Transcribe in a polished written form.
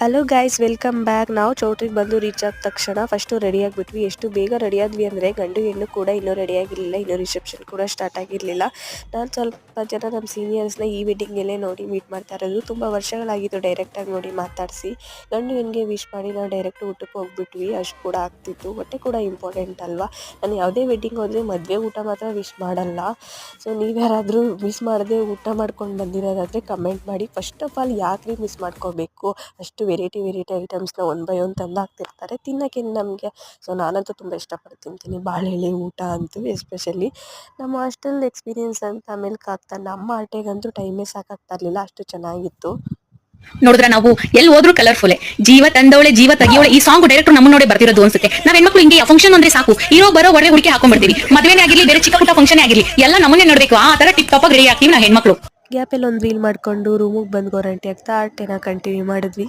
Hello guys, welcome back. ನಾವು ಚೌಟ್ರಿಗೆ ಬಂದು reach ಆದ ತಕ್ಷಣ ಫಸ್ಟು ರೆಡಿ ಆಗಿಬಿಟ್ವಿ. ಎಷ್ಟು ಬೇಗ ರೆಡಿ ಆದ್ವಿ ಅಂದರೆ ಗಂಡು ಹೆಣ್ಣು ಕೂಡ ಇನ್ನೂ ರೆಡಿ ಆಗಿರಲಿಲ್ಲ, ಇನ್ನೂ ರಿಸೆಪ್ಷನ್ ಕೂಡ ಸ್ಟಾರ್ಟ್ ಆಗಿರಲಿಲ್ಲ. ನಾನು ಸ್ವಲ್ಪ ಜನ ನಮ್ಮ ಸೀನಿಯರ್ಸ್ನ ಈ ವೆಡ್ಡಿಂಗಲ್ಲೇ ನೋಡಿ ಮೀಟ್ ಮಾಡ್ತಾ ಇರೋದು. ತುಂಬ ವರ್ಷಗಳಾಗಿತ್ತು ಡೈರೆಕ್ಟಾಗಿ ನೋಡಿ ಮಾತಾಡಿಸಿ. ಗಂಡು ಹೆಣ್ಣಿಗೆ ವಿಶ್ ಮಾಡಿ ನಾವು ಡೈರೆಕ್ಟ್ ಊಟಕ್ಕೆ ಹೋಗ್ಬಿಟ್ವಿ. ಅಷ್ಟು ಕೂಡ ಆಗ್ತಿತ್ತು. ಹೊಟ್ಟೆ ಕೂಡ ಇಂಪಾರ್ಟೆಂಟ್ ಅಲ್ವಾ. ನಾನು ಯಾವುದೇ ವೆಡ್ಡಿಂಗ್ ಹೋದರೆ ಮದುವೆ ಊಟ ಮಾತ್ರ ವಿಶ್ ಮಾಡಲ್ಲ. ಸೊ ನೀವ್ಯಾರಾದರೂ ಮಿಸ್ ಮಾಡದೆ ಊಟ ಮಾಡ್ಕೊಂಡು ಬಂದಿರೋದಾದರೆ ಕಮೆಂಟ್ ಮಾಡಿ. ಫಸ್ಟ್ ಆಫ್ ಆಲ್ ಯಾಕ್ರಿ ಮಿಸ್ ಮಾಡ್ಕೋಬೇಕು? ಅಷ್ಟು ವೆರೈಟಿ ಐಟಮ್ಸ್ನ ಒನ್ ಬೈ ಒನ್ ತಂದು ಹಾಕ್ತಿರ್ತಾರೆ ತಿನ್ನೋಕ್ಕೆ ನಮಗೆ. ಸೊ ನಾನಂತೂ ತುಂಬ ಇಷ್ಟಪಟ್ಟು ತಿಂತೀನಿ ಬಾಳೆಲೆ ಊಟ ಅಂತೂ. ಎಸ್ಪೆಷಲಿ ನಮ್ಮ ಹಾಸ್ಟೆಲ್ ಎಕ್ಸ್ಪೀರಿಯನ್ಸ್ ಅಂತ ಆಮೇಲೆ ನಮ್ಮ ಆಟೆಗಂತೂ ಟೈಮೇ ಸಾಕಾಗ್ತಾ ಇರಲಿಲ್ಲ, ಅಷ್ಟು ಚೆನ್ನಾಗಿತ್ತು. ನೋಡಿದ್ರೆ ನಾವು ಎಲ್ಲಿ ಹೋದ್ರು ಕಲರ್ಫುಲ್. ಜೀವ ತಂದವಳೆ ಜೀವ ತೆಗಿಯೋಳೆ ಈ ಸಾಂಗ್ ಡೈರೆಕ್ಟರ್ ನಮ್ಮ ನೋಡಿ ಬರ್ತಿರೋದು ಅನ್ಸುತ್ತೆ. ನಾವ್ ಹೆಣ್ಮಕ್ಳು ಹಿಂಗೆ ಫಂಕ್ಷನ್ ಅಂದ್ರೆ ಸಾಕು, ಇರೋ ಬರೋ ಒಡೆ ಹುಡುಕಿ ಹಾಕೊಂಡ್ಬಿಡ್ತೀವಿ. ಮದುವೆನೇ ಆಗಿರ್ಲಿ, ಬೇರೆ ಚಿಕ್ಕ ಪುಟ್ಟ ಫಂಕ್ಷನ್ ಆಗಿರ್ಲಿ, ಎಲ್ಲ ನಮ್ಮನ್ನೇ ನೋಡ್ಬೇಕು. ಆ ತರ ಟಿಪ್ ಟಾಪ್ ರೆಡಿ ಆಗ್ತೀವಿ ನಾವು ಹೆಣ್ಮಕ್ಳು. ಗ್ಯಾಪಲ್ಲಿ ಒಂದು ರೀಲ್ ಮಾಡಿಕೊಂಡು ರೂಮಿಗೆ ಬಂದು ಗ್ಯಾರಂಟಿ ಆಗ್ತಾ ಆಟೆನ ಕಂಟಿನ್ಯೂ ಮಾಡಿದ್ವಿ.